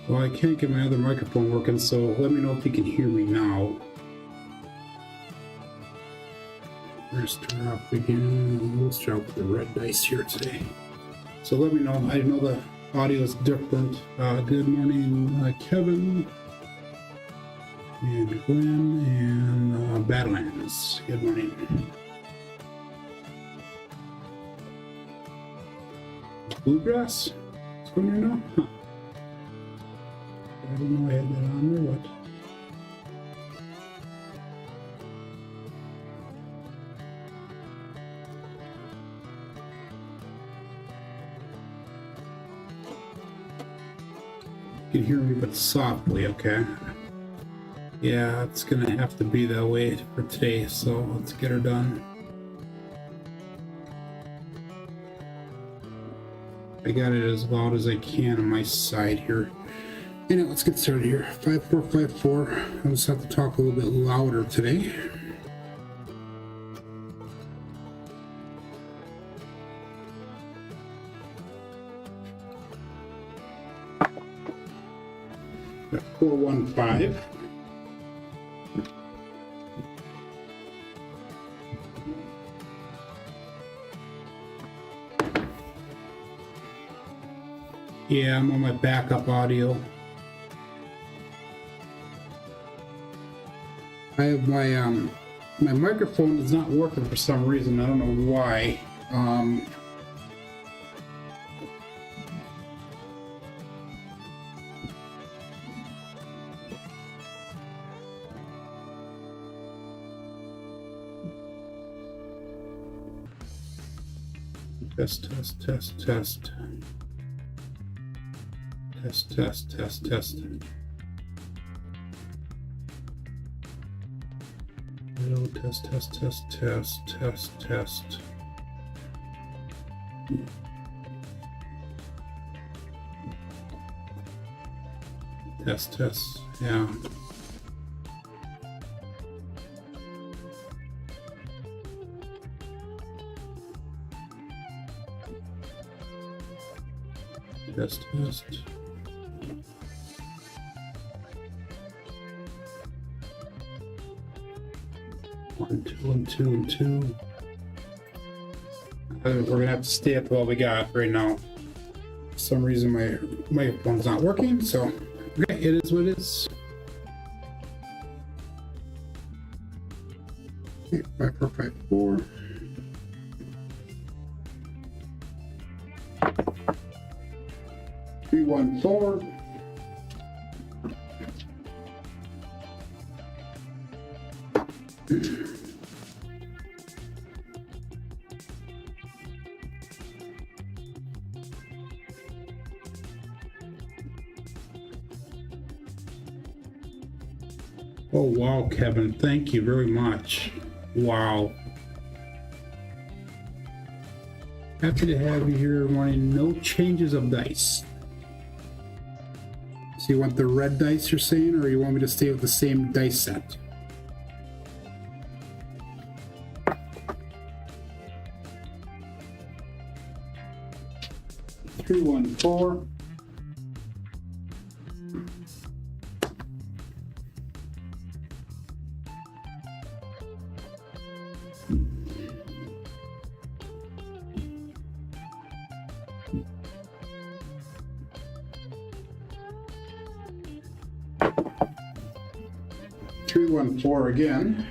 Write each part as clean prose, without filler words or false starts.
Well, I can't get my other microphone working, so let me know if you can hear me now. Let's turn off again. Let's try with the red dice here today. So let me know. I know the audio is different. Good morning, Kevin and Glenn and Badlands. Good morning. Bluegrass? What's going on now? Huh. I didn't know I had that on there. What? You can hear me, but softly, okay? Yeah, it's gonna have to be that way for today, so let's get her done. I got it as loud as I can on my side here. Anyway, let's get started here. 5454. I just have to talk a little bit louder today. Got 415. Yeah, I'm on my backup audio. I have my my microphone is not working for some reason. I don't know why. Test. Hello, test. Test, yeah. Test. 1, 2, and 2, and 2. We're gonna have to stay at what we got right now. For some reason my phone's not working, so okay, it is what it is. Okay, 5, 4, 5, 4. Three, 1, 4. Oh wow, Kevin, thank you very much. Wow. Happy to have you here, wanting no changes of dice. So you want the red dice you're saying, or you want me to stay with the same dice set? Three, 1, 4. Three, 1, 4 again.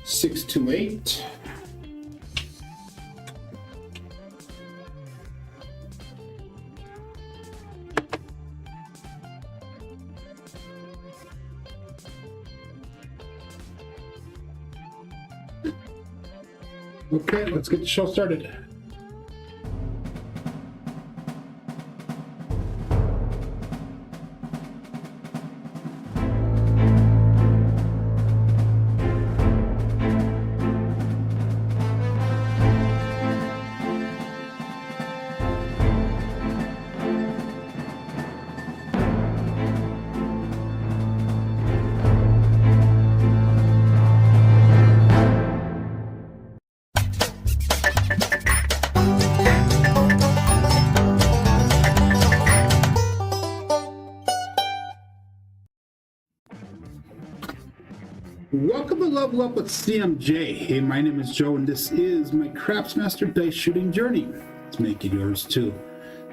Six, 2, 8. Okay, let's get the show started. Welcome to Level Up with CMJ. Hey, my name is Joe, and this is my Crapsmaster dice shooting journey. Let's make it yours too.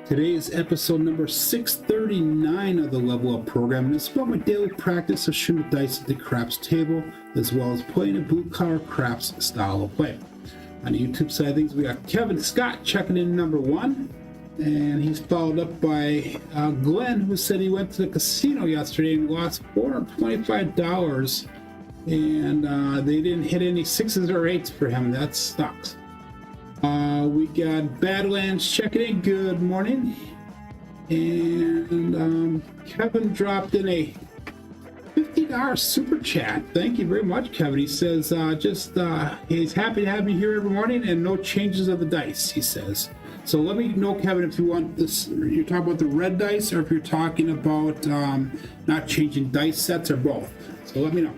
Today is episode number 639 of the Level Up program, and it's about my daily practice of shooting dice at the craps table, as well as playing a blue-collar craps style of play. On the YouTube side of things, we got Kevin Scott checking in number 1, and he's followed up by Glenn, who said he went to the casino yesterday and lost $425. And they didn't hit any 6s or 8s for him. That sucks. We got Badlands checking in. Good morning. And Kevin dropped in a $50 super chat. Thank you very much, Kevin. He says he's happy to have me here every morning and no changes of the dice, he says. So let me know, Kevin, if you want this, you're talking about the red dice, or if you're talking about not changing dice sets, or both. So let me know.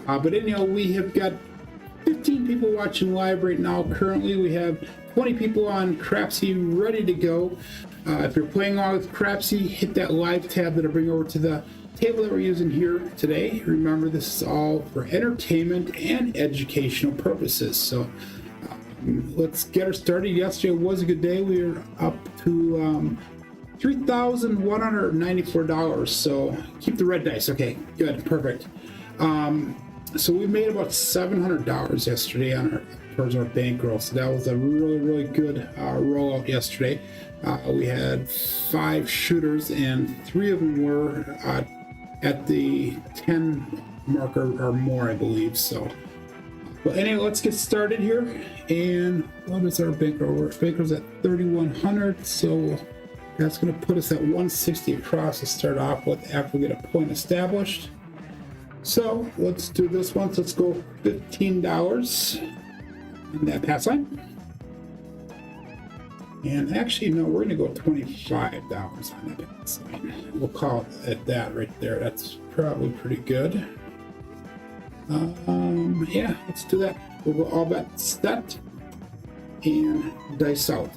But anyhow, we have got 15 people watching live right now. Currently, we have 20 people on Crapsee ready to go. If you're playing on with Crapsee, hit that live tab that'll bring over to the table that we're using here today. Remember, this is all for entertainment and educational purposes. So let's get her started. Yesterday was a good day. We were up to $3,194. So keep the red dice. Okay, good, perfect. So we made about $700 yesterday towards our bankroll. So that was a really good rollout yesterday. We had 5 shooters, and 3 of them were at the 10 marker or more, I believe. So, well, anyway, let's get started here. And what is our bankroll? Our bankroll's at 3,100. So that's going to put us at 160 across to start off with after we get a point established. So let's do this one. Let's go $15 on that pass line. And actually, no, we're going to go $25 on that pass line. We'll call it that right there. That's probably pretty good. Yeah, let's do that. We'll go all bet set and dice out.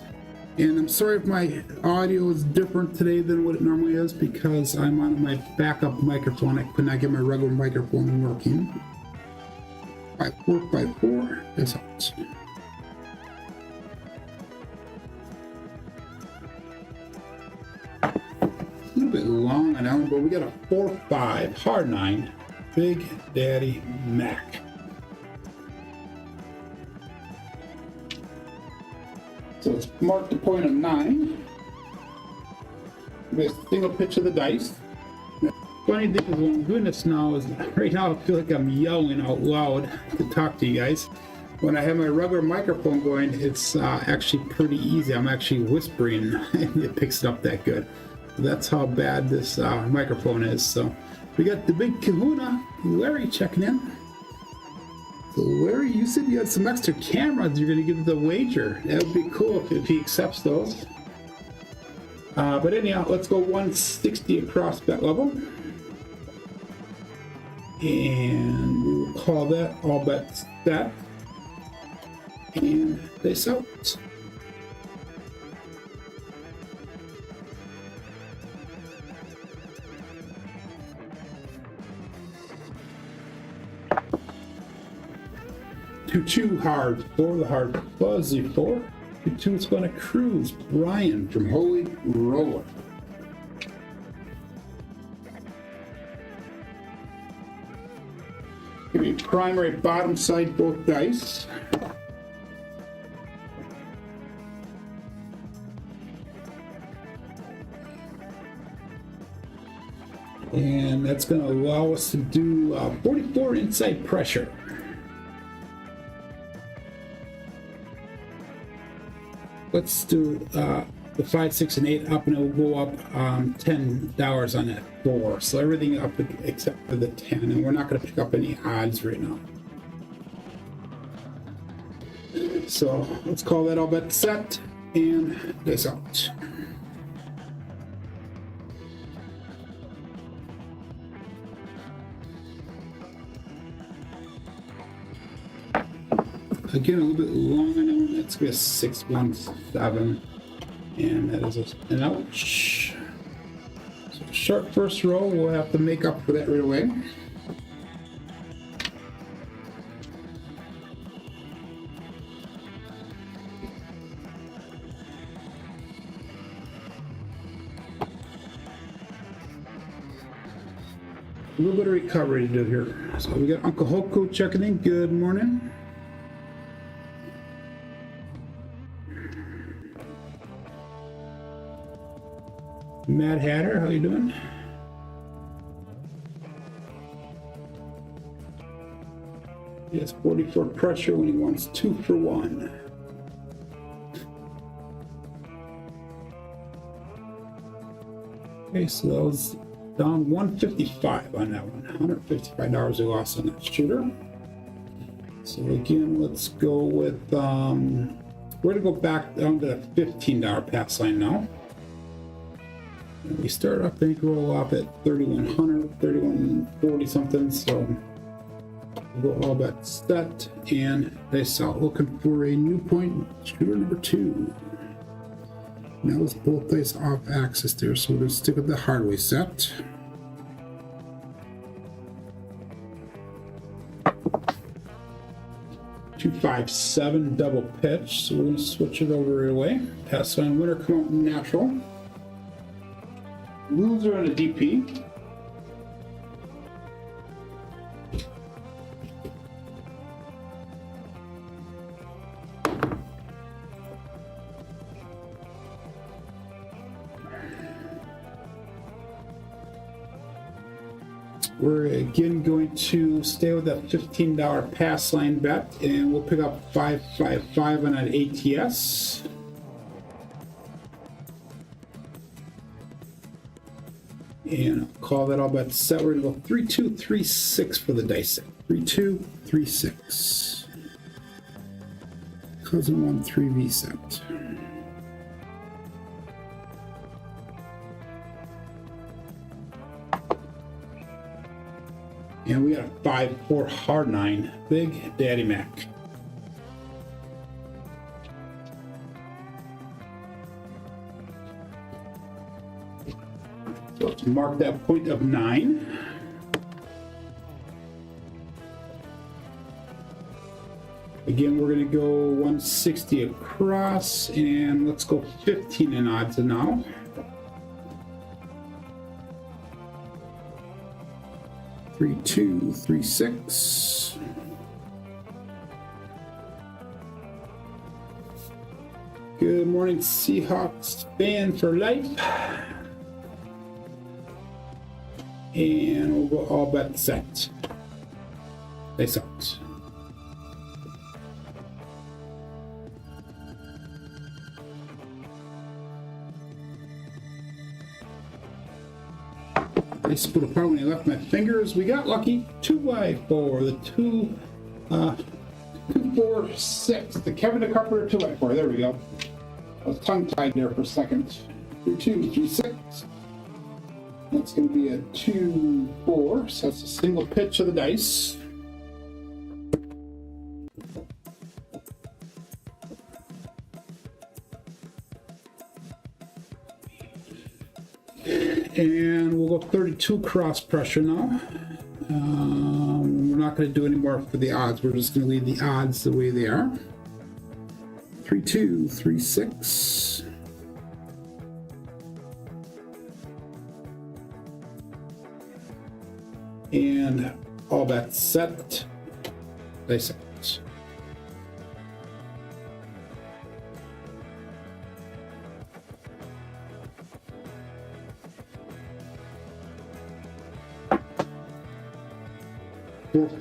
And I'm sorry if my audio is different today than what it normally is because I'm on my backup microphone. I could not get my regular microphone working. 4 dice out. A little bit long on that one, but we got a 4-5 hard 9 Big Daddy Mac. So let's mark the point of 9 with a single pitch of the dice. The funny thing is, when I'm doing this now, is right now I feel like I'm yelling out loud to talk to you guys. When I have my regular microphone going, it's actually pretty easy. I'm actually whispering and it picks it up that good. That's how bad this microphone is. So we got the big kahuna, Larry, checking in. So Larry, you said you had some extra cameras you're going to give the wager. That would be cool if he accepts those. But anyhow, let's go 160 across bet level. And we will call that all bets set. And dice out. Two hard, 4 the hard, fuzzy 4. 2 is going to cruise. Brian from Holy Roller. Give me primary bottom side both dice. And that's going to allow us to do 44 inside pressure. Let's do the 5, 6, and 8 up, and it will go up $10 on that 4. So everything up except for the 10, and we're not going to pick up any odds right now. So let's call that all bet set and dice out. Again, a little bit long. I know that's going to be a 617, and that is an ouch. So short first row, we'll have to make up for that right away. A little bit of recovery to do here. So we got Uncle Hoku checking in. Good morning. Mad Hatter, how you doing? He has 44 pressure when he wants 2 for 1. Okay, so that was down 155 on that one. $155 we lost on that shooter. So again, let's go with we're gonna go back down to that $15 pass line now. And we start up bankroll off at 3,100, 3,140 something. So we'll go all bet set and dice out, looking for a new point shooter number 2. Now let's both dice off axis there, so we're gonna stick with the Hardway set. $257 double pitch, so we're gonna switch it over right away. Pass line winner come up natural. Loser on a DP. We're again going to stay with that $15 pass line bet, and we'll pick up 555 on an ATS. And I'll call that all bets set. We're going to go 3, 2, 3, 6 for the dice set. 3, 2, 3, 6. Cousin 1, 3V set. And we got a 5, 4 hard 9. Big Daddy Mac. So let's mark that point of 9. Again, we're going to go 160 across, and let's go 15 in odds now. Three, 2, 3, 6. Good morning, Seahawks fan for life. And we'll go all bet set. They sucked. I split apart when I left my fingers. We got lucky. 2x4. The 2, 2, 4, 6. The Kevin the Carpenter 2x4. There we go. I was tongue tied there for a second. 3, 2, 3, 6. That's going to be a 2, 4. So that's a single pitch of the dice. And we'll go 32 cross pressure now. We're not going to do any more for the odds. We're just going to leave the odds the way they are. 3, 2, 3, 6. And all bets set. They set.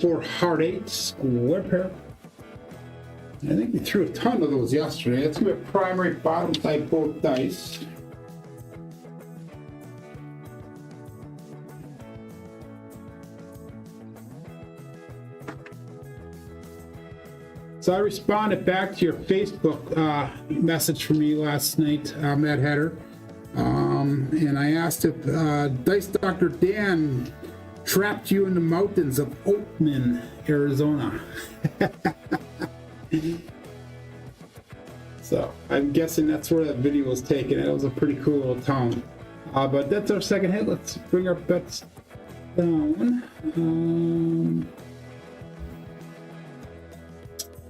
4 hard 8 square pair. I think we threw a ton of those yesterday. It's going to be a primary bottom type both dice. So I responded back to your Facebook message from me last night, Matt Hatter, and I asked if Dice Dr. Dan trapped you in the mountains of Oatman, Arizona. So I'm guessing that's where that video was taken. It was a pretty cool little town. But that's our second hit. Let's bring our bets down.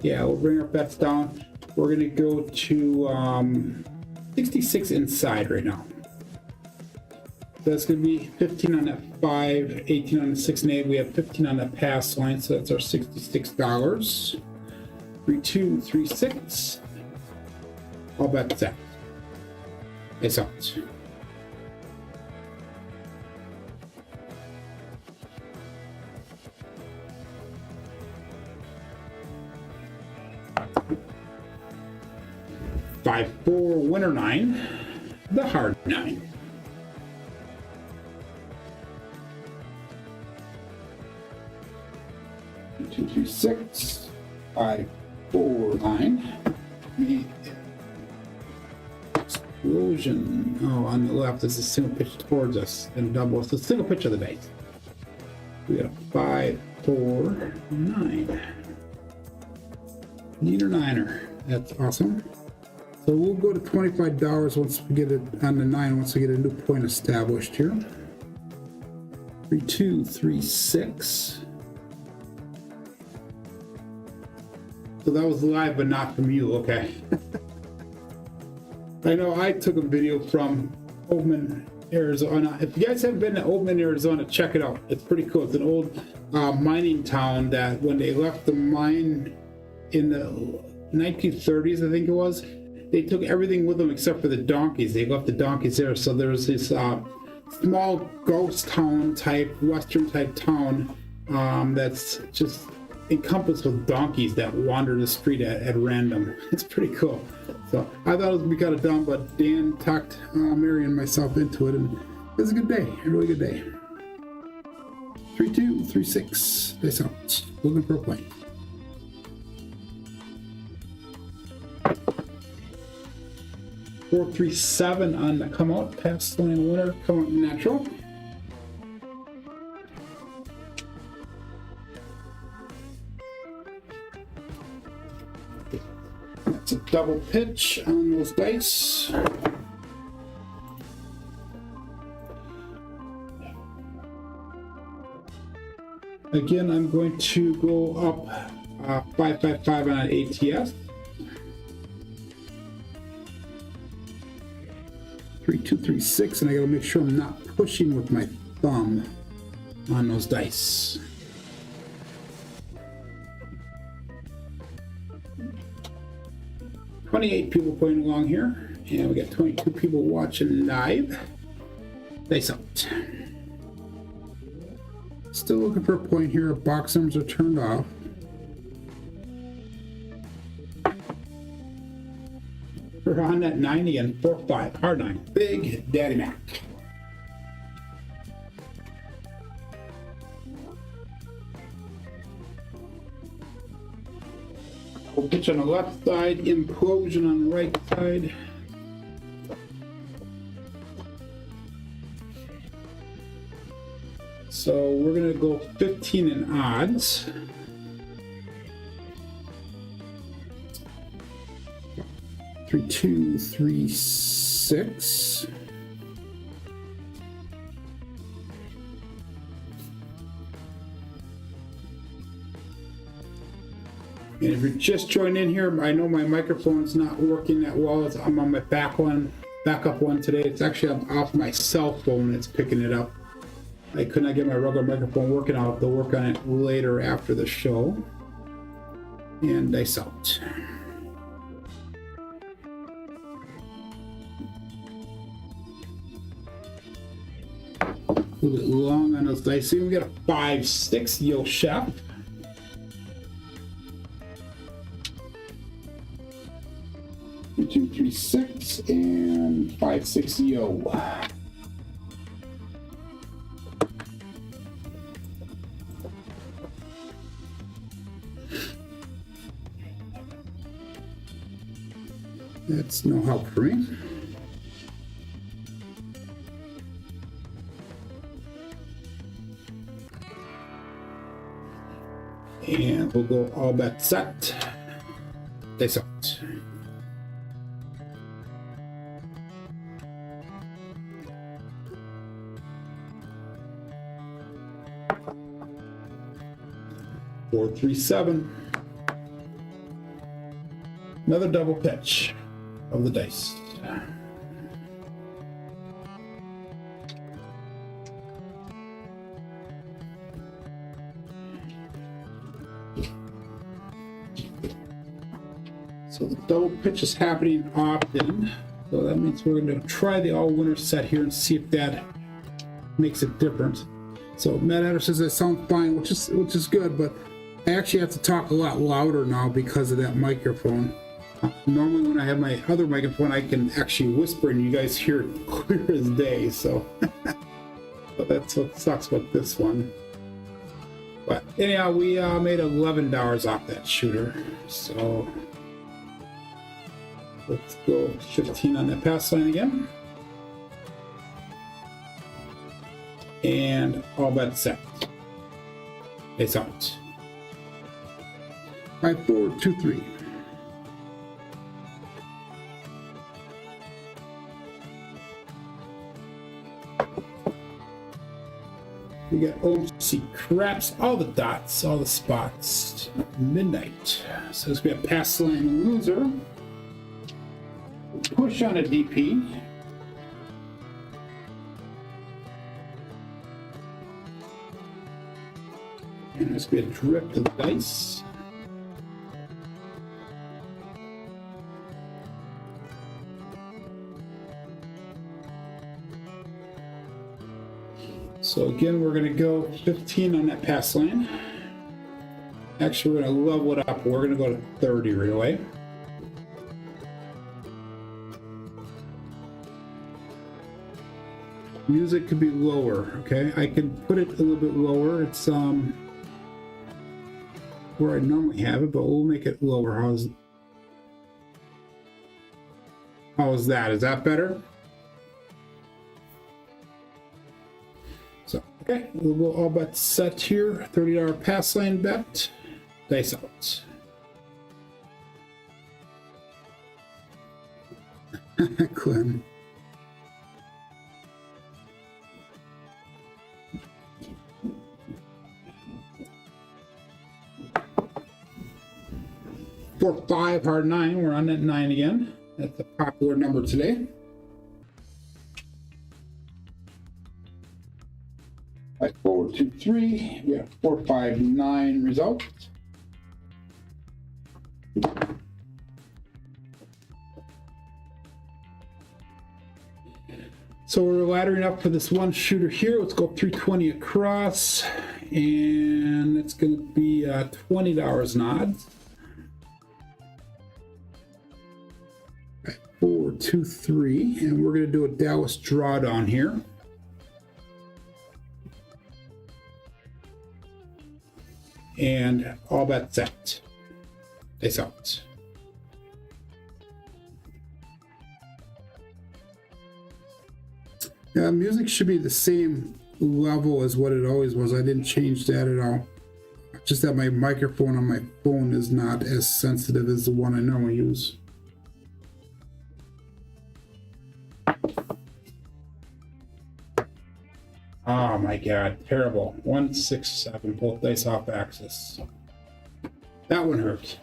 Yeah, we'll bring our bets down. We're going to go to 66 inside right now. That's going to be 15 on that 5, 18 on the 6 and 8. We have 15 on that pass line, so that's our $66. 3, 2, 3, 6. All bets set. It's out. Five, 4, winner 9, the hard 9. 2, 2, 6, 5, 4, 9. The explosion. Oh, on the left is a single pitch towards us and double. It's a single pitch of the dice. We got a 5, 4, 9. Neater niner. That's awesome. So we'll go to $25 once we get it on the 9, once we get a new point established here. 3, 2, 3, 6. So that was live, but not from you, okay. I know I took a video from Oatman, Arizona. If you guys haven't been to Oatman, Arizona, check it out. It's pretty cool. It's an old mining town that when they left the mine in the 1930s, I think it was, they took everything with them except for the donkeys. They left the donkeys there. So there's this small ghost town type, western type town that's just encompassed with donkeys that wander the street at random. It's pretty cool. So I thought it would be kind of dumb, but Dan talked Mary and myself into it, and It was a good day, a really good day. 3-2, 3-6. Dice out. Looking for a point. Four, 3, 7 on the come out. Pass line winner. Come out natural. That's a double pitch on those dice. Again, I'm going to go up 555 on an ATS. 3, 2, 3, 6, and I gotta make sure I'm not pushing with my thumb on those dice. $28 people playing along here, and we got 22 people watching live. Dice out. Still looking for a point here. Box numbers are turned off. We're on that 90 and 4-5. Hard 9. Big Daddy Mac. We'll pitch on the left side, implosion on the right side. So we're gonna go 15 in odds. Three, 2, 3, 6. And if you're just joining in here, I know my microphone's not working that well. I'm on my backup one today. It's actually off my cell phone. It's picking it up. I could not get my regular microphone working out. They'll work on it later after the show. And dice out. A little bit long on those dice. So we got a 5-6 Yo Chef. Two, 3, 6 and 5-6 Yo. That's no help for me. And we'll go all bet set. Dice out. Four, 3, 7. Another double pitch of the dice. So the double pitch is happening often. So that means we're going to try the all-winner set here and see if that makes it different. So Matt Anderson says I sound fine, which is good, but I actually have to talk a lot louder now because of that microphone. Normally when I have my other microphone, I can actually whisper and you guys hear it clear as day, so but that's what sucks with this one. But anyhow, we made $11 off that shooter, so let's go 15 on that pass line again. And all bet set. It's out. 5, 4, 2, 3. We got OC Craps, all the dots, all the spots. Midnight. So it's gonna be a pass line loser. Push on a DP. And there's gonna be a drift of the dice. So again, we're going to go 15 on that pass line. Actually, we're going to level it up. We're going to go to 30 right away. Music could be lower, okay? I can put it a little bit lower. It's where I normally have it, but we'll make it lower. How's that? Is that better? So, okay, we'll go all bet set here. $30 pass line bet. Dice out. Clem. For 5 hard 9, we're on that 9 again. That's a popular number today. Like 4, 2, 3. We have 4, 5, 9 result. So we're laddering up for this one shooter here. Let's go 320 across, and it's going to be $20 an odds. 4, 2, 3, and we're going to do a Dallas drawdown here. And all bets set. Dice out. Music should be the same level as what it always was. I didn't change that at all. Just that my microphone on my phone is not as sensitive as the one I normally use. Oh my god, terrible. 1, 6, 7, both dice off axis. That one hurt.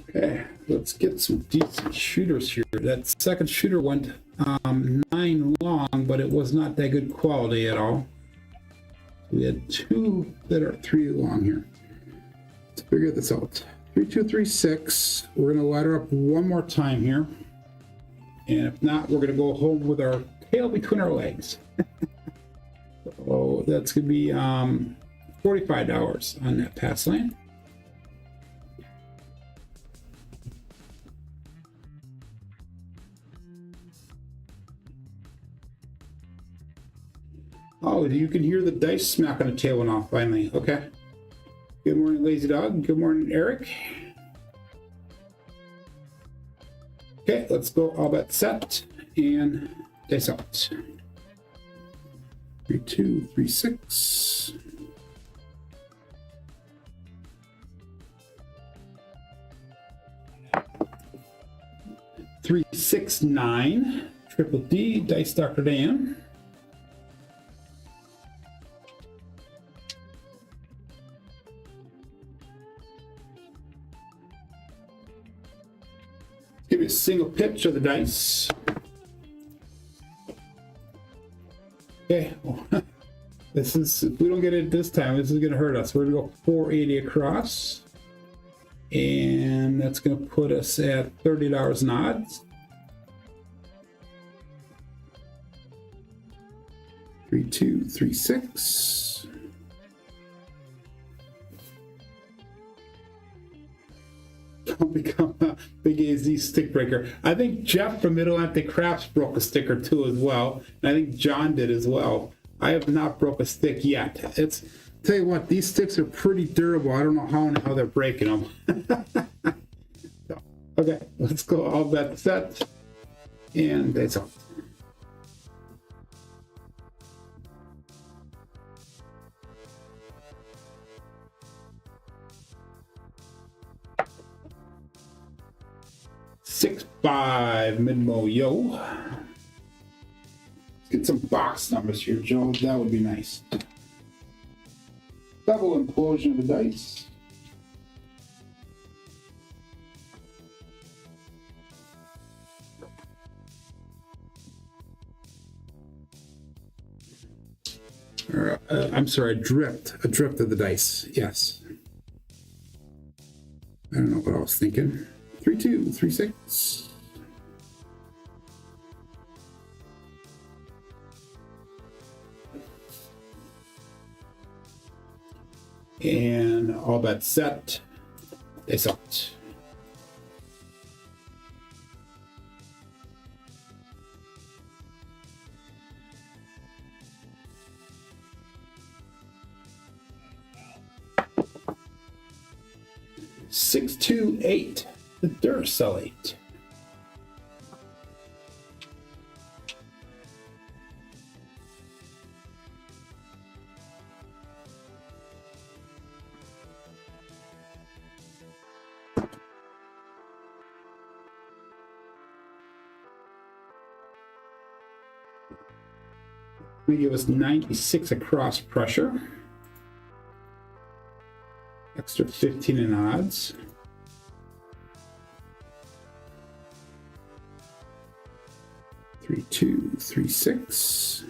Okay, let's get some decent shooters here. That second shooter went 9 long, but it was not that good quality at all. We had 2 that are 3 long here. Let's figure this out. 3, 2, 3, 6. We're going to ladder up one more time here. And if not, we're going to go home with our tail between our legs. So that's going to be $45 on that pass lane. Oh, you can hear the dice smacking the tail one off finally. Okay. Good morning, Lazy Dog. Good morning, Eric. Okay, let's go all bet set and dice out. 3, 2, 3, 6. Three, 6, 9. Triple D, Dice Dr. Dan. Give me a single pitch of the dice. Okay, this is, if we don't get it this time, this is going to hurt us. We're going to go 480 across, and that's going to put us at $30 in odds. 3, 2, 3, 6. Don't become a big AZ stick breaker. I think Jeff from Mid-Atlantic Craps broke a stick or two as well, and I think John did as well. I have not broke a stick yet. It's, tell you what, these sticks are pretty durable. I don't know how they're breaking them. So, okay, let's go all bet set, and that's all. Six, 5, Midmo Yo. Let's get some box numbers here, Joe. That would be nice. Double implosion of the dice. I'm sorry, a drift of the dice. Yes. I don't know what I was thinking. 3, 2, 3, 6. And all bet set. Face out. Six, 2, 8. The Duracell 8. We give us 96 across pressure. Extra 15 in odds. Three, 2, 3, 6.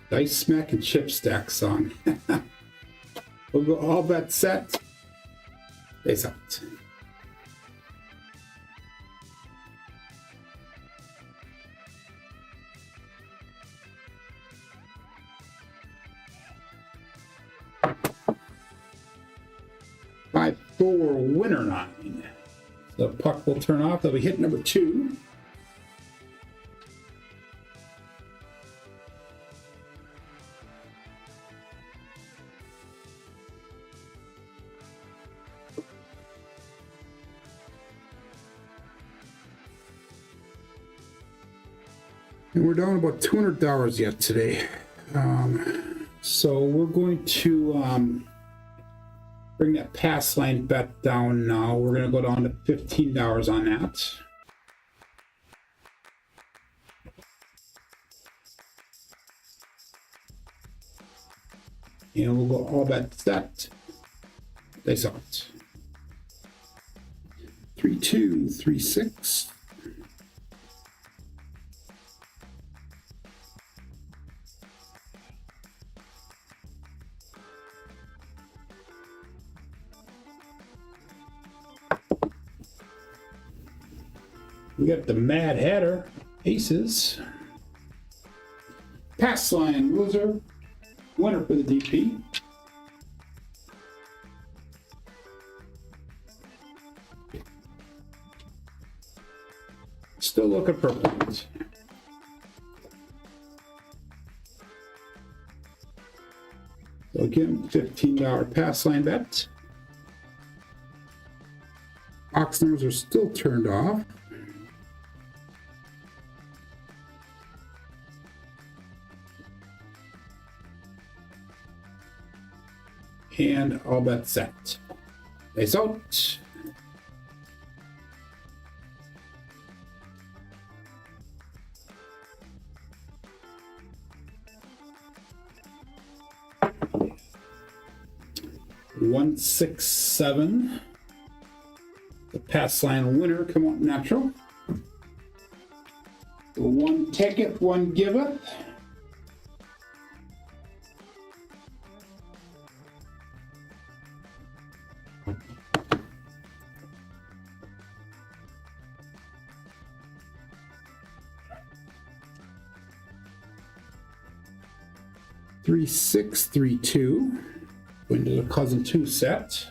Dice Smack and Chip Stack song. We'll go all bet set. Face out. Five, 4, winner 9. The puck will turn off. That'll be hit number 2. And we're down about $200 yet today. So we're going to bring that pass line bet down now. We're going to go down to $15 on that. And we'll go all bet set. They saw it. 3, 2, 3, 6. We got the Mad Hatter, aces. Pass line, loser. Winner for the DP. Still looking for a point. So again, $15 pass line bet. Box numbers are still turned off. And all bet set. Face out. One, 6, 7. The pass line winner come out natural. The one taketh, one giveth. Three, 6, 3, 2. Into the cousin 2 set.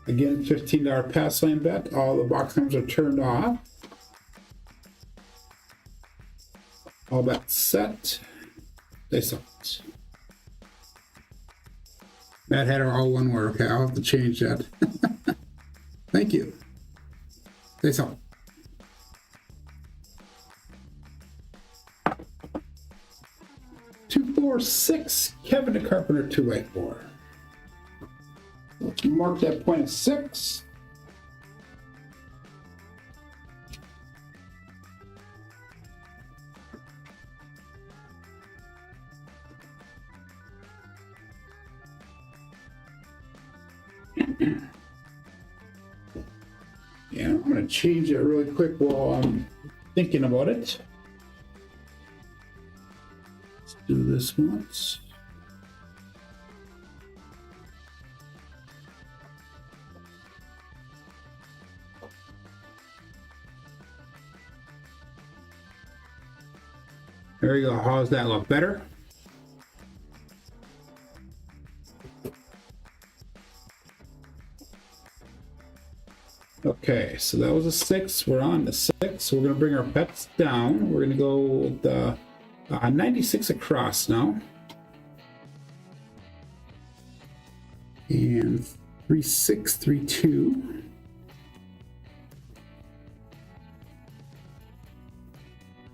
Again, $15 pass lane bet. All the box numbers are turned off. All bet set. They sucked. Mad Hatter, all one word. Okay, I'll have to change that. Thank you. They sucked. 2, 4, 6. Kevin the Carpenter 2, 8, 4. Let's mark that point at 6. Yeah, I'm going to change it really quick while I'm thinking about it. Let's do this once. There you go. How's that look? Better? Okay, so that was a 6. We're on to 6. We're going to bring our bets down. We're going to go with 96 across now. And 3632.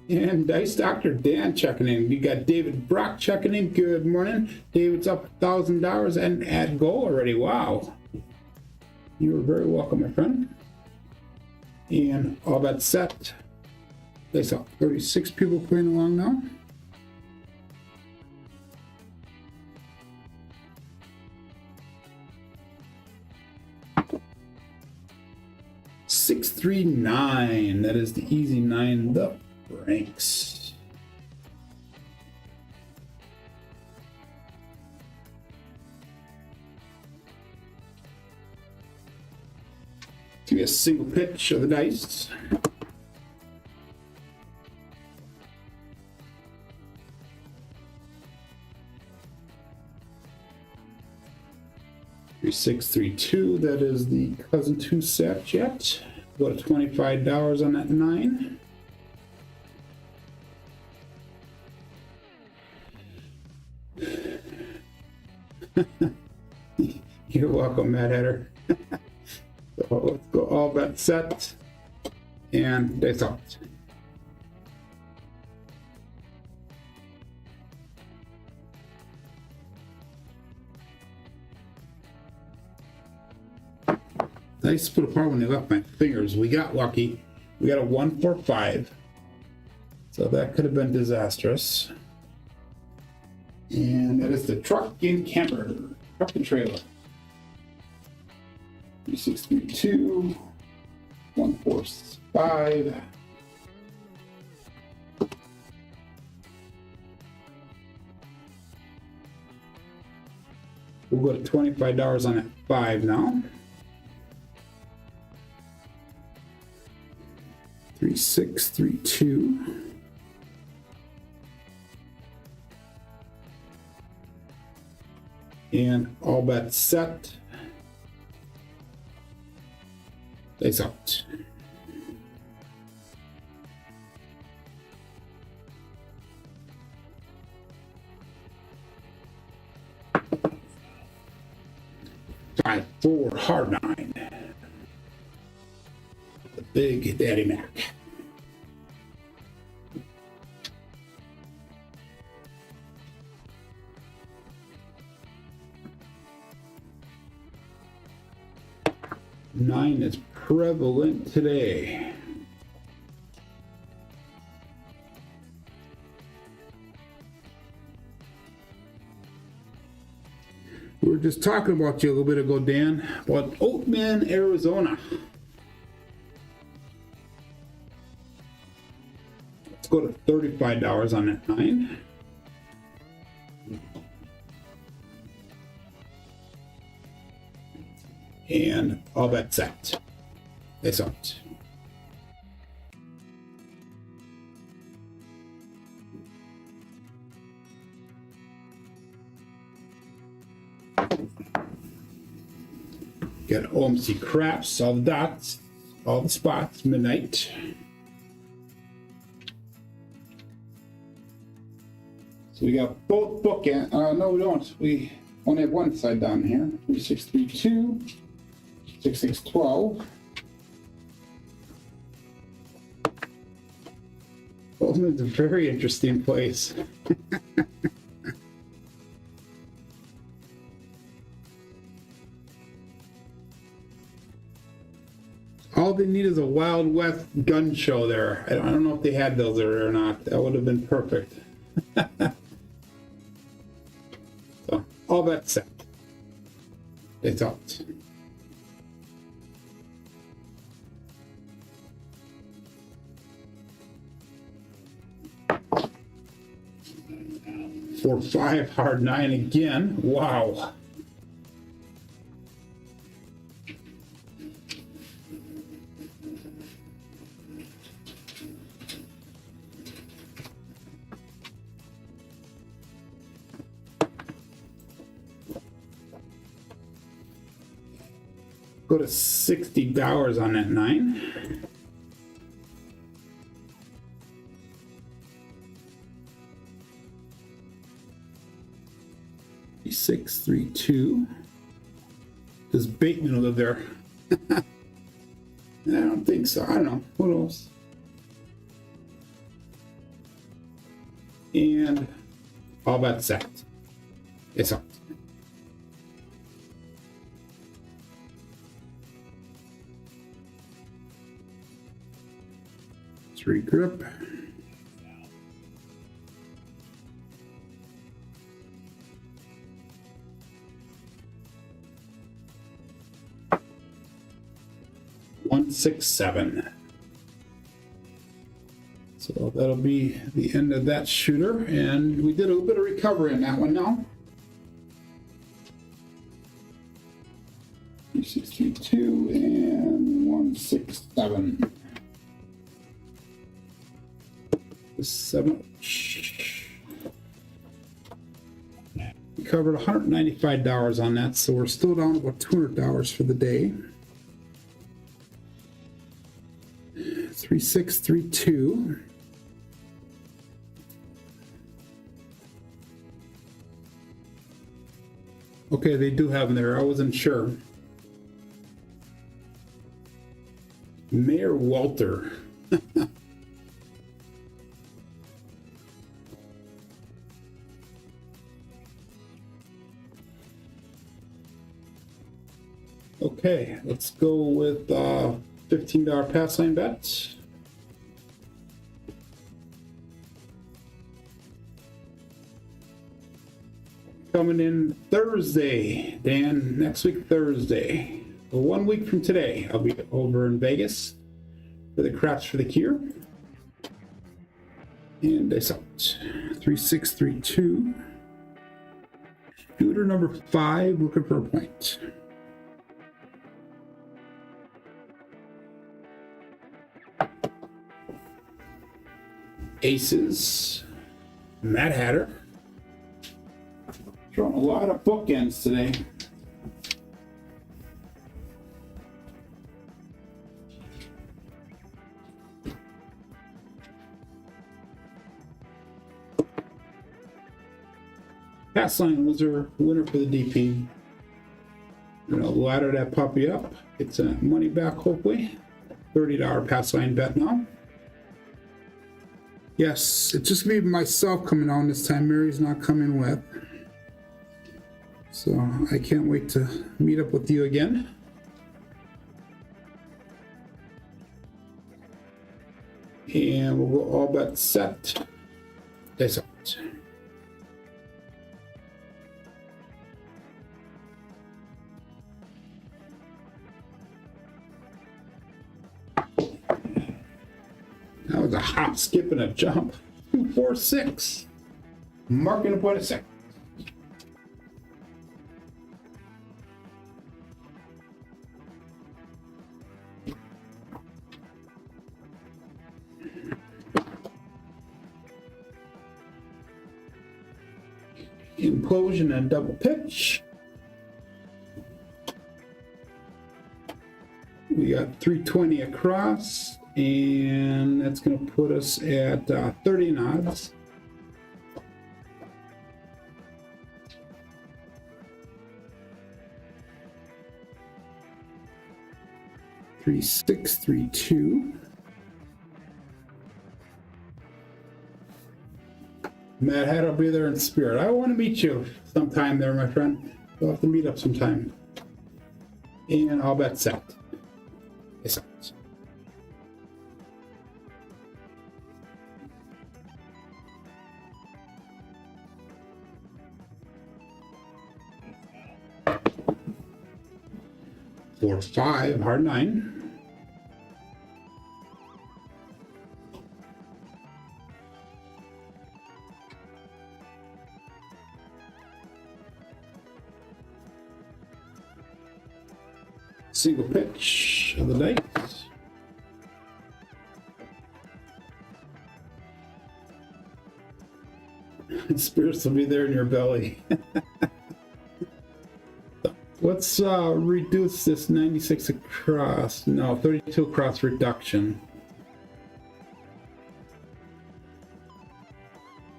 And Dice Dr. Dan checking in. You got David Brock checking in. Good morning. David's up $1,000 and at goal already. Wow. You are very welcome, my friend. And all that set. They saw 36 people playing along now. $639. That is the easy 9. The Franks. Give me a single pitch of the dice. Three, 6, 3, 2. That is the cousin 2 set jet. Go to $25 on that 9. You're welcome, Mad Hatter. So let's go all bet set and dice out. Dice split apart when they left my fingers. We got lucky. We got a 1, 4, 5. So that could have been disastrous. And that is the truck and camper. Truck and trailer. 3632, 145. We'll go to $25 on that 5 now. 3632. And all bets set. Dice out. Five, 4, hard 9. The big Daddy Mac. Nine is prevalent today. We were just talking about you a little bit ago, Dan, about Oatman, Arizona. Let's go to $35 on that 9. And all bets set. It's out. Got OMC craps, all the dots, all the spots, midnight. So we got both bookends. No, we don't. We only have one side down here. 3632, 6612. Bozeman's a very interesting place. All they need is a Wild West gun show there. I don't know if they had those there or not. That would have been perfect. So, all that set. It's out. For 5, hard 9 again. Wow. Go to $60 on that 9. Six, 3, 2. Does Bateman live there? I don't think so. I don't know. What else? And all that set. It's up. 3 grip. One, 6, 7. So that'll be the end of that shooter, and we did a little bit of recovery in that one now. 6, 3, 2 and 1, 6, 7. 7. We covered $195 on that, so we're still down about $200 for the day. 3, 6, 3, 2. Okay, they do have them there. I wasn't sure. Mayor Walter. Okay, let's go with $15 pass line bet. Coming in Thursday, Dan, next week Thursday. So 1 week from today, I'll be over in Vegas for the Craps for the Cure. And dice out. 3, 6, 3, 2. Shooter number 5, looking for a point. Aces, Mad Hatter. Throwing a lot of bookends today. Pass line was our winner for the DP. We're gonna ladder that puppy up. It's a money back, hopefully. $30 pass line bet now. Yes, it's just gonna be myself coming on this time. Mary's not coming with. So I can't wait to meet up with you again. And we'll go all bet set. Dice out. That was a hop, skip, and a jump. 2, 4, 6. Marking a point of 6. Implosion and double pitch. We got 320 across, and that's going to put us at 30 odds. Three, 6, 3, 2. Mad Hat, I'll be there in spirit. I want to meet you sometime there, my friend. We'll have to meet up sometime. And I'll bet set. Yes, four, 5, hard 9. Single pitch of the dice. Spirits will be there in your belly. let's reduce this 96 across. No, 32 across reduction.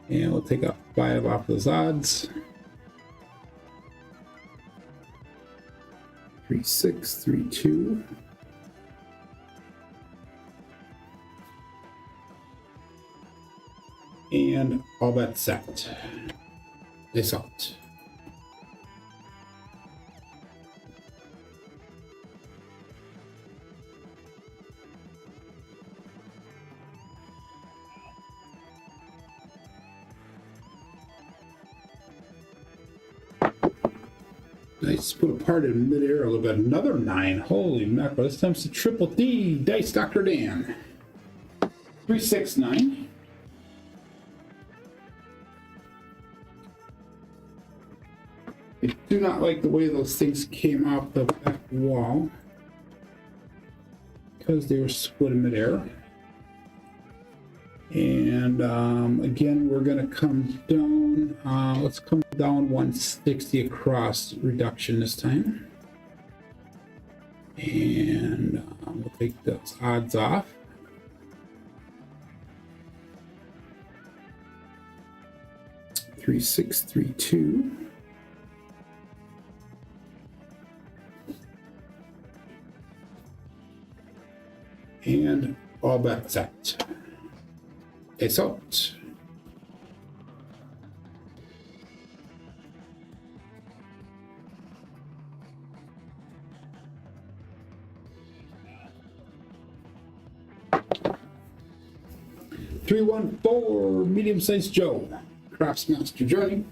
And we'll take a 5 off those odds. 3, 6, 3, 2. And all bets set. This out. Nice, put apart in midair a little bit. Another 9. Holy mackerel. This time it's a triple D. Dice Dr. Dan. 3, 6, 9. I do not like the way those things came off the back wall because they were split in midair. And again, we're going to come down. Let's come down 160 across reduction this time. And we'll take those odds off. Three, 6, 3, 2. And all bets set. It's out. Three, 1, 4, medium-sized Joe, Craftsmaster Journey.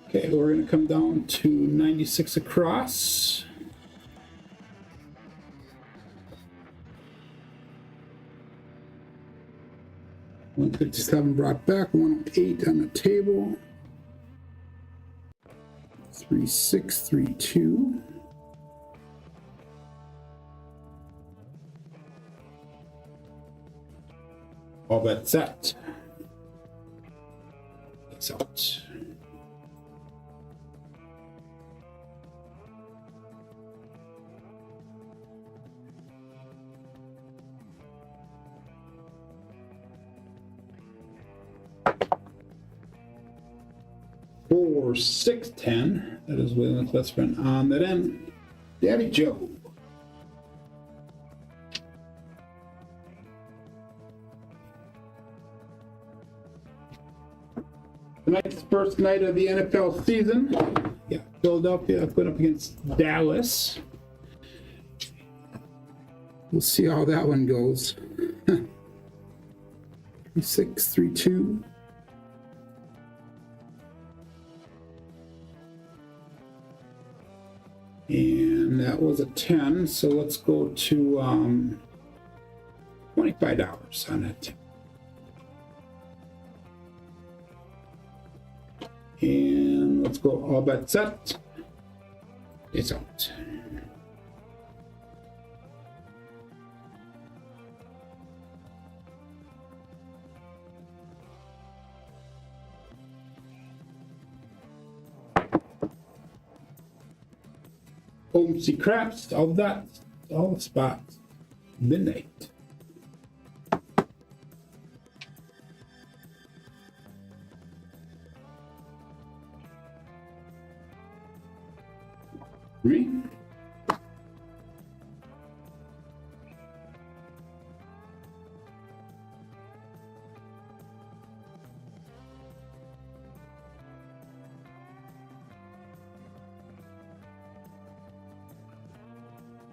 Okay, we're going to come down to 96 across. $157 brought back, 108 on the table. 3, 6, 3, 2. All bets set. It's out. Four, 6, 10. That is Waylon's best friend on that end. Daddy Joe. Tonight's first night of the NFL season. Yeah, Philadelphia going up against Dallas. We'll see how that one goes. 3, 6, 3, 2. And that was a 10, so let's go to $25 on that 10. And let's go all bets set. It's out. OMC Craps, all that, all the spots. Midnight. Three.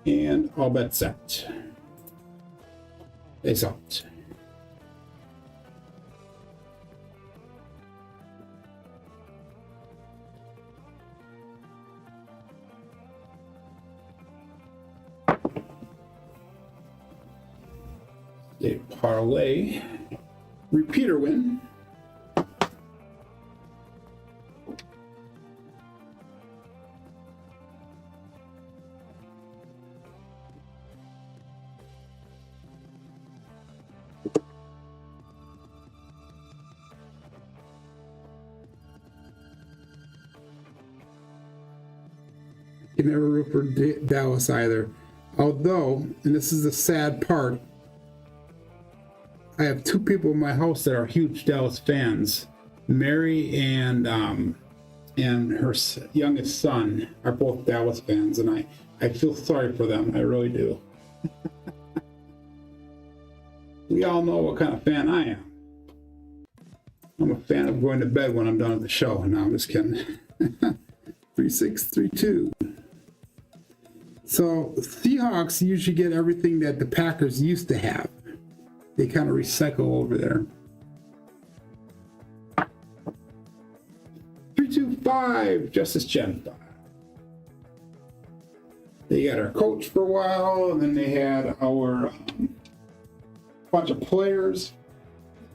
And all bets set. It's out. A parlay. Repeater win. can never root for Dallas either. Although, and this is the sad part, I have two people in my house that are huge Dallas fans. Mary and her youngest son are both Dallas fans, and I feel sorry for them. I really do. We all know what kind of fan I am. I'm a fan of going to bed when I'm done with the show. No, I'm just kidding. 3632. So Seahawks usually get everything that the Packers used to have. They kind of recycle over there. 325, Justice Gen 5. They got our coach for a while, and then they had our bunch of players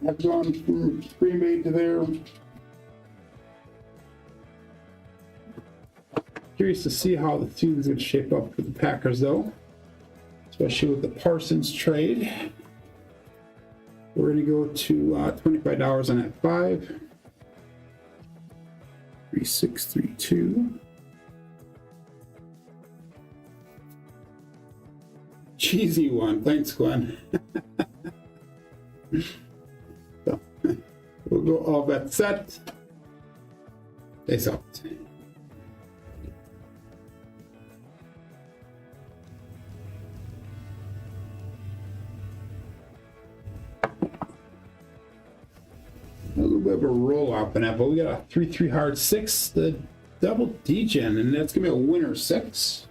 have gone from Green Bay to there. Curious to see how the season's going to shape up for the Packers, though, especially with the Parsons trade. We're going to go to $25 on that 5. 3632. Cheesy one. Thanks, Glenn. So, we'll go all bet set. Face out. A little bit of a roll up in that, but we got a 3-3 hard 6, the double D-gen, and that's gonna be a winner 6.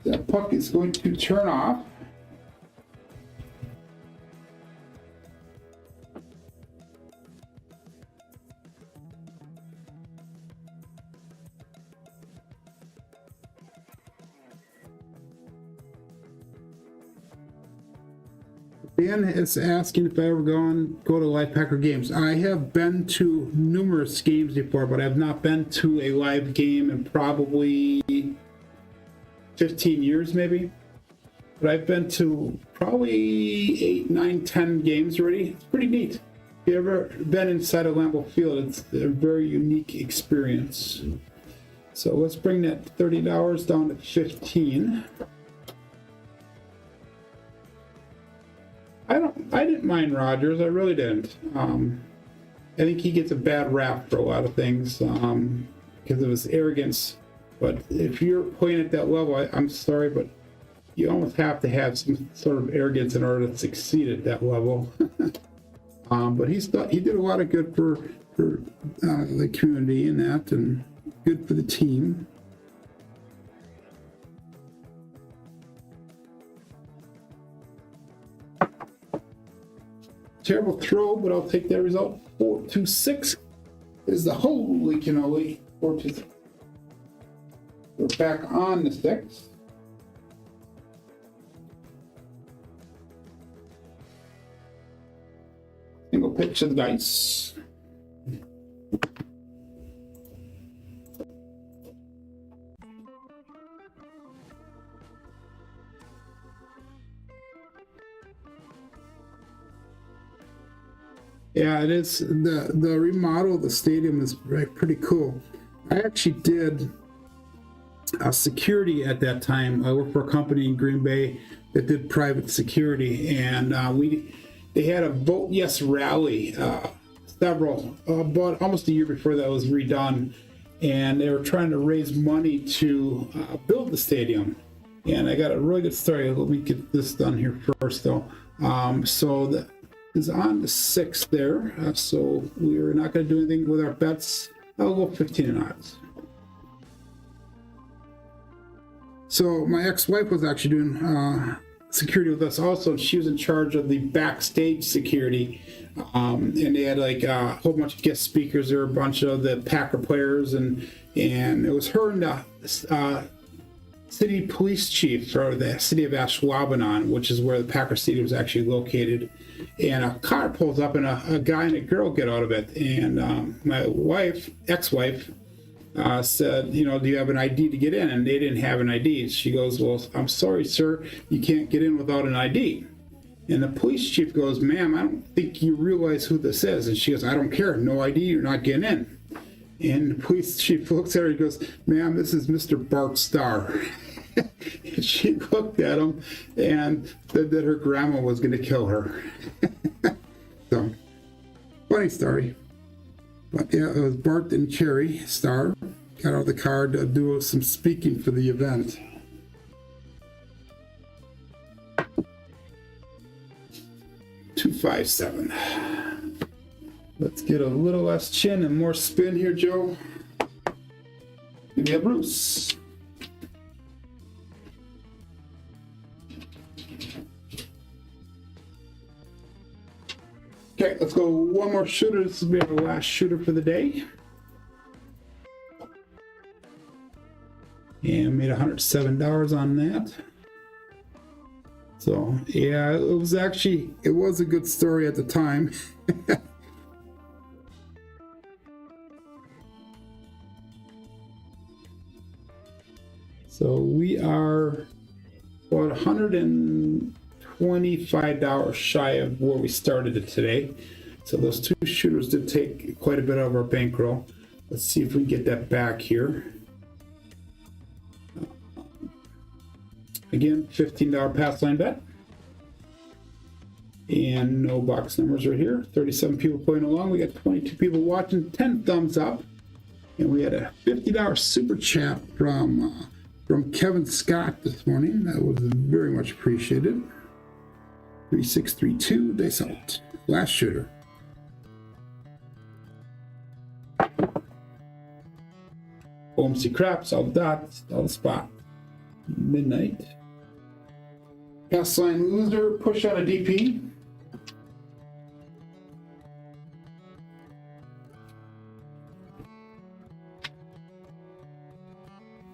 That puck is going to turn off. Dan is asking if I ever go to live Packer games. I have been to numerous games before, but I've not been to a live game in probably 15 years, maybe. But I've been to probably 8, 9, 10 games already. It's pretty neat. If you've ever been inside a Lambeau Field, it's a very unique experience. So let's bring that $30 down to 15. I didn't mind Rodgers. I really didn't. I think he gets a bad rap for a lot of things because of his arrogance. But if you're playing at that level, I'm sorry, but you almost have to have some sort of arrogance in order to succeed at that level. But he did a lot of good for the community and that, and good for the team. Terrible throw, but I'll take that result. 4-2-6 is the holy cannoli. 4-2-6. We're back on the 6. Single pitch of the dice. Yeah, it is. The remodel of the stadium is pretty cool. I actually did security at that time. I worked for a company in Green Bay that did private security, and they had a Vote Yes rally, about almost a year before that was redone, and they were trying to raise money to build the stadium. And I got a really good story. Let me get this done here first, though. So that is on the 6 there. So we're not going to do anything with our bets. I'll go 15 and odds. So my ex-wife was actually doing security with us also. She was in charge of the backstage security. And they had like a whole bunch of guest speakers. There were a bunch of the Packer players, and it was her and the city police chief for the city of Ashwaubenon, which is where the Packer Stadium is actually located. And a car pulls up, and a guy and a girl get out of it. And my ex-wife, said, do you have an ID to get in? And they didn't have an ID. She goes, well, I'm sorry, sir, you can't get in without an ID. And the police chief goes, ma'am, I don't think you realize who this is. And she goes, I don't care, no ID, you're not getting in. And the police chief looks at her and goes, "Ma'am, this is Mr. Bart Starr." And she looked at him and said that her grandma was going to kill her. So, funny story. But yeah, it was Bart and Cherry Starr got out of the car to do some speaking for the event. $257. Let's get a little less chin and more spin here, Joe. Give me a Bruce. Okay, let's go one more shooter. This will be our last shooter for the day. And made $107 on that. So yeah, it was a good story at the time. So we are about $125 shy of where we started it today. So those two shooters did take quite a bit of our bankroll. Let's see if we can get that back here. Again, $15 pass line bet. And no box numbers are here. 37 people playing along. We got 22 people watching, 10 thumbs up. And we had a $50 super chat from Kevin Scott this morning. That was very much appreciated. 3632, dice out. Last shooter. OMC craps, all the dots, all the spot. Midnight. Pass line loser, push on a DP.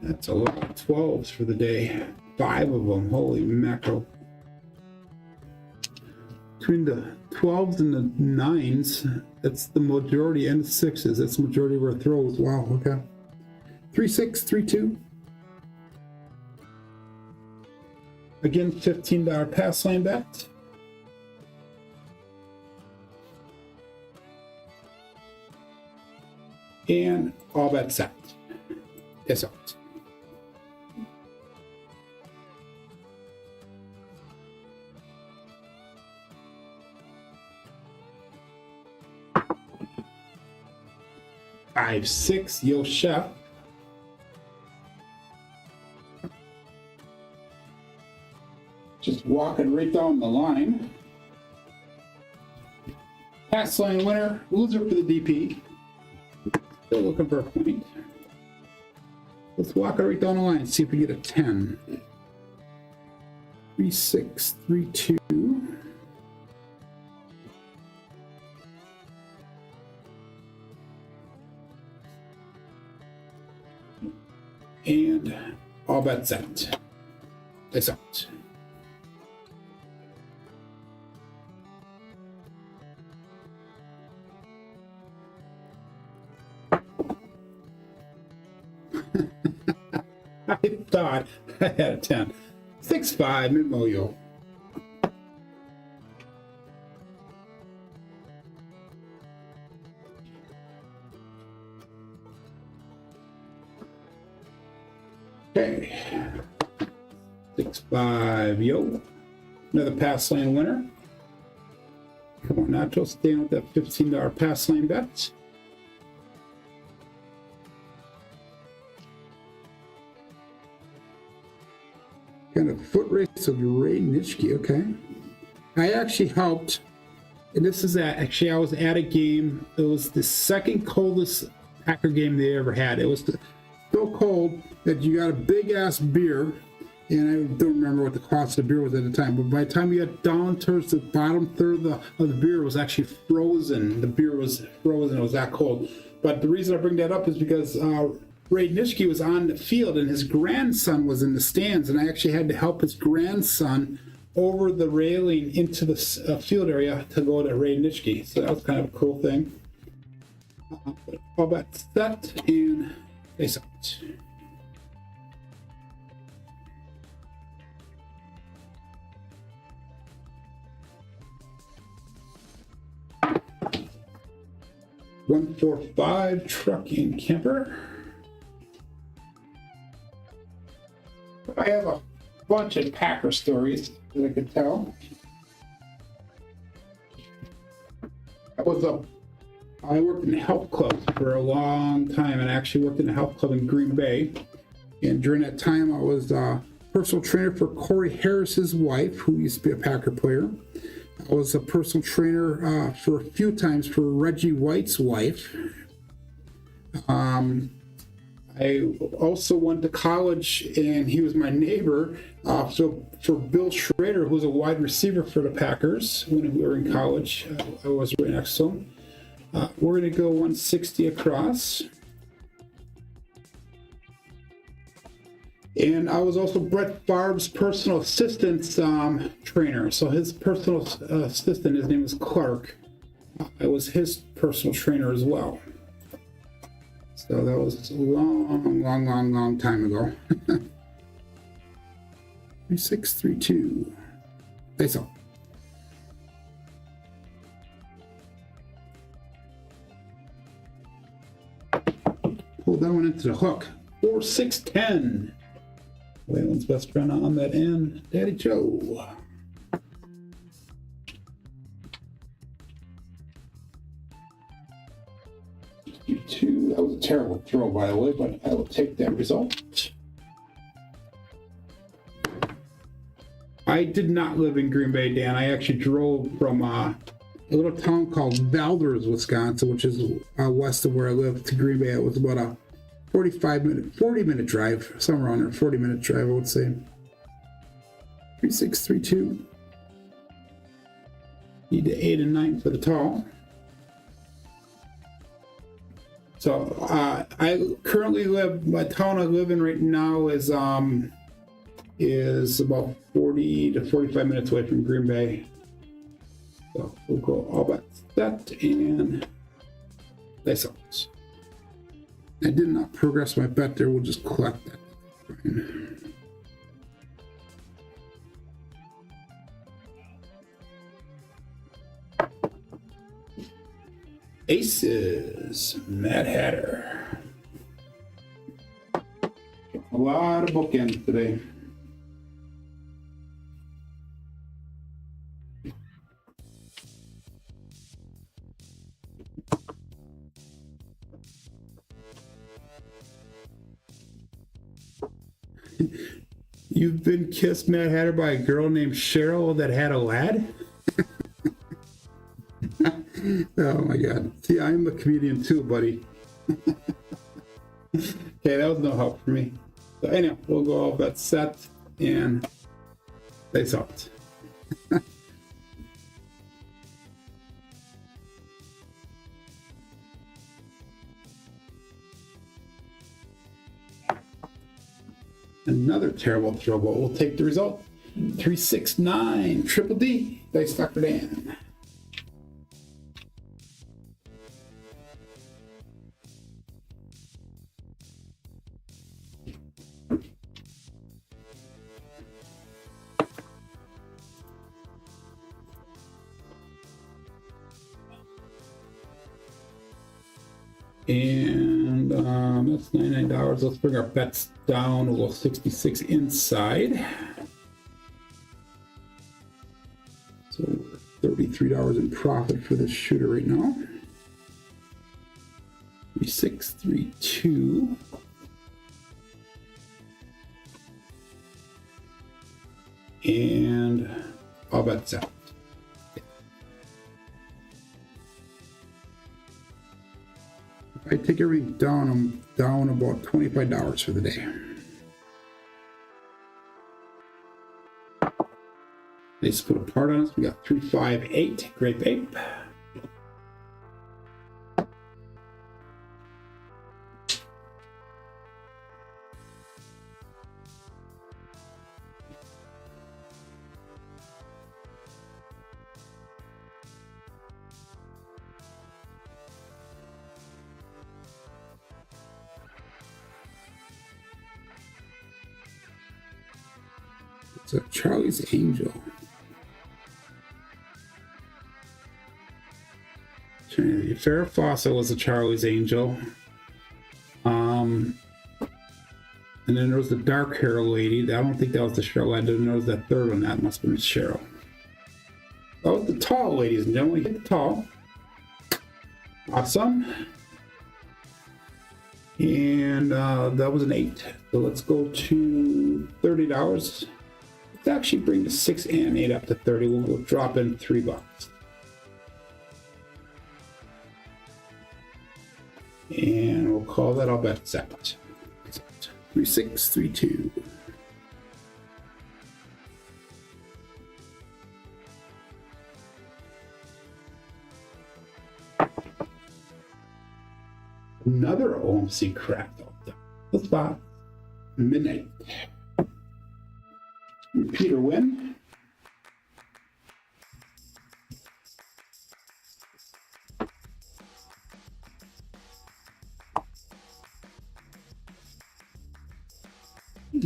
That's a lot of 12s for the day. 5 of them, holy mackerel. Between the 12s and the 9s, that's the majority, and the 6s, that's the majority of our throws. Wow, okay. 3632. Again, $15 pass line bet. And all bets set. Yes, out. Five, 6, Yo Chef. Just walking right down the line. Pass line winner, loser for the DP. Still looking for a point. Let's walk it right down the line and see if we get a 10. 3632. And all bets set. It's out. I thought I had a 10. 6-5, mid-moyo. Okay. 6-5, yo. Another pass lane winner. Come on, Nacho, staying with that $15 pass lane bet. Kind of foot race of Ray Nitschke, okay. I actually helped, and this is actually I was at a game. It was the second coldest Packer game they ever had. It was so cold that you got a big ass beer, and I don't remember what the cost of the beer was at the time, but by the time you got down towards the bottom third of the beer, it was actually frozen. The beer was frozen, it was that cold. But the reason I bring that up is because Ray Nitschke was on the field and his grandson was in the stands, and I actually had to help his grandson over the railing into the field area to go to Ray Nitschke. So that was kind of a cool thing. All bets set and face out. 145 truck and camper. I have a bunch of Packer stories that I could tell. I worked in the health club for a long time, and I actually worked in a health club in Green Bay. And during that time, I was a personal trainer for Corey Harris's wife, who used to be a Packer player. I was a personal trainer for a few times for Reggie White's wife. I also went to college, and he was my neighbor. So for Bill Schrader, who was a wide receiver for the Packers when we were in college, I was right next to him. We're going to go 160 across. And I was also Brett Favre's personal assistant trainer. So his personal assistant, his name is Clark. I was his personal trainer as well. So that was a long time ago. 3632. Face off. Pull that one into the hook. 4-6-10. Waylon's best friend on that end, Daddy Joe. Two. That was a terrible throw, by the way, but I will take that result. I did not live in Green Bay, Dan. I actually drove from a little town called Valders, Wisconsin, which is west of where I live, to Green Bay. It was about a 40-minute drive, somewhere around there, 40-minute drive, I would say. 3632. Need to 8 and 9 for the tall. So I currently live. My town I live in right now is about 40 to 45 minutes away from Green Bay. So we'll go all about that and nice outs. I did not progress my bet there. We'll just collect that. Aces, Mad Hatter. A lot of bookends today. You've been kissed, Mad Hatter, by a girl named Cheryl that had a lad? Oh my God. See, I'm a comedian too, buddy. Okay, that was no help for me. So anyhow, we'll go all bet set and face out. Another terrible throw, but we'll take the result. 369, triple D, dice Dr. Dan. And that's $99. Let's bring our bets down. We'll go 66 inside. So we're $33 in profit for this shooter right now. 3632. And all bets out. If I take everything down, I'm down about $25 for the day. They split apart on us. We got 358, Grape Ape. It's a Charlie's Angel. Trying to Farrah Fawcett was a Charlie's Angel. And then there was the dark hair lady. I don't think that was the Cheryl. I didn't know that third one. That must have been Cheryl. That was the tall, ladies and gentlemen. We hit the tall. Awesome. And that was an 8. So let's go to $30. Let's actually bring the 6 and 8 up to 30. We'll drop in $3. And we'll call that all bet set. 3632. Another OMC crap though. Let's buy midnight. Repeater win.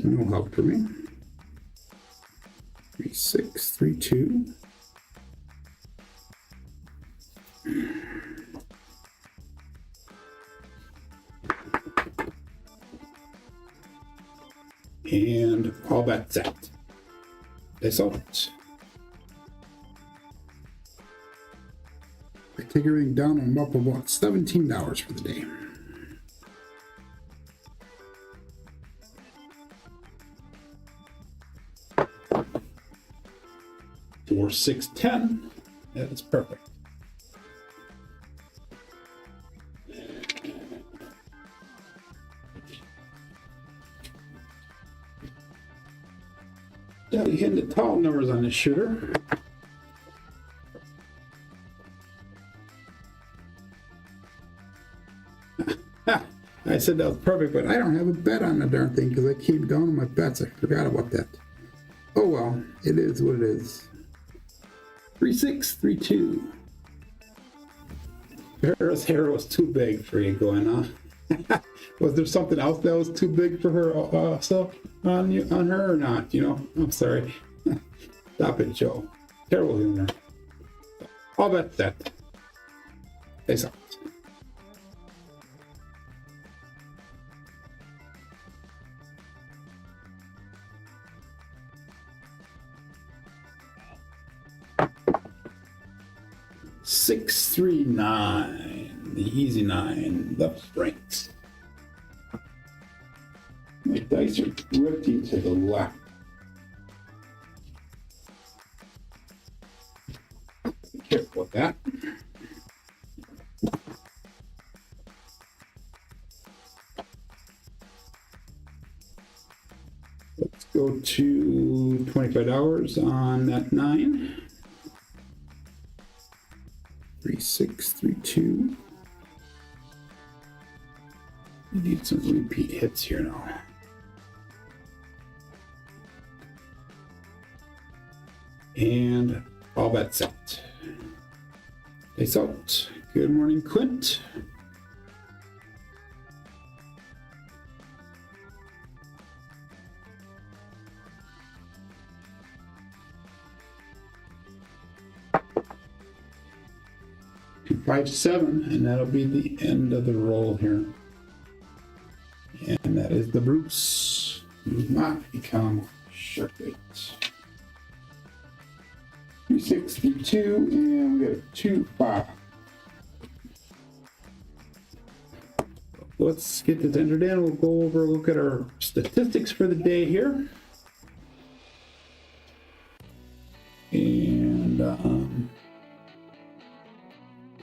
No help for me. 3632. And all bets set. They sold it. I take everything down. I'm up about $17 for the day. 4, 6, 10. That is perfect. Definitely hitting the tall numbers on this shooter. I said that was perfect, but I don't have a bet on the darn thing because I keep down on my bets. I forgot about that. Oh well, it is what it is. 3632. Farrah's hair was too big for you going on. Was there something else that was too big for her also on her or not? You know, I'm sorry. Stop it, Joe. Terrible humor. All bet that. Face off. Six, 3, 9. The easy 9. Left strength. My dice are drifting to the left. Be careful with that. Let's go to $25 on that 9. 3632. We need some repeat hits here now. And all bet set. Face out. Good morning, Clint. Five, 7, and that'll be the end of the roll here. And that is the Bruce. Do not become shark bait. 362, and we have 2, 5. Let's get this entered in. We'll go over, look at our statistics for the day here. And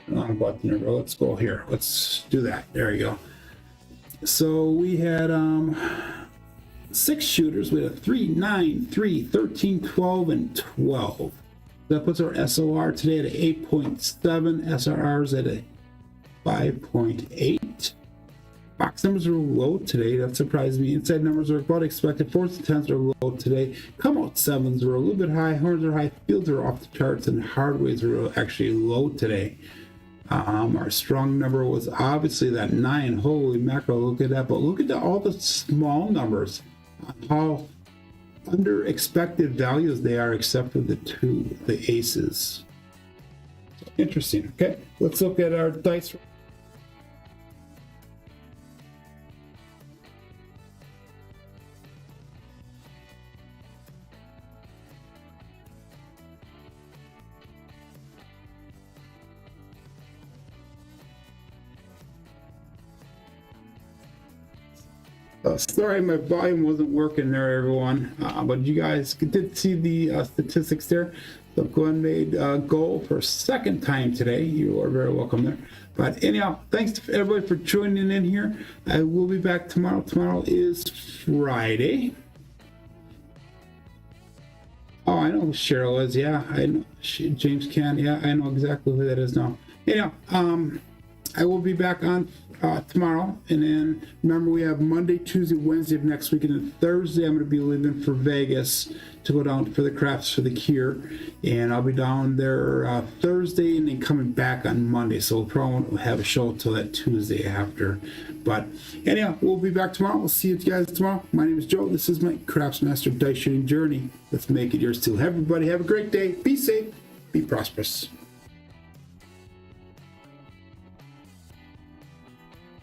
wrong button there, let's go here. Let's do that. There you go. So we had 6 shooters. We had 3, 9, 3, 13, 12, and 12. That puts our SOR today at 8.7. SRRs at a 5.8. Box numbers are low today. That surprised me. Inside numbers are about expected. 4s and 10s are low today. Come out 7s are a little bit high. Horns are high. Fields are off the charts. And hardways are actually low today. Our strong number was obviously that 9. Holy mackerel, look at that. But look at all the small numbers. How under expected values they are, except for the 2, the aces. So Interesting. Okay, let's look at our dice. Sorry, my volume wasn't working there, everyone. But you guys did see the statistics there. So Glenn made goal for a second time today. You are very welcome there. But anyhow, thanks to everybody for joining in here. I will be back tomorrow. Tomorrow is Friday. Oh, I know who Cheryl is. Yeah, I know. James Can. Yeah, I know exactly who that is now. Anyhow, I will be back on tomorrow, and then remember we have Monday, Tuesday, Wednesday of next week, and then Thursday I'm going to be leaving for Vegas to go down for the crafts for the cure, and I'll be down there Thursday and then coming back on Monday, so we'll probably won't have a show until that Tuesday after. But anyhow, we'll be back tomorrow. We'll see you guys tomorrow. My name is Joe. This is my Craps Master Dice Shooting Journey. Let's make it yours too. Everybody have a great day. Be safe. Be prosperous.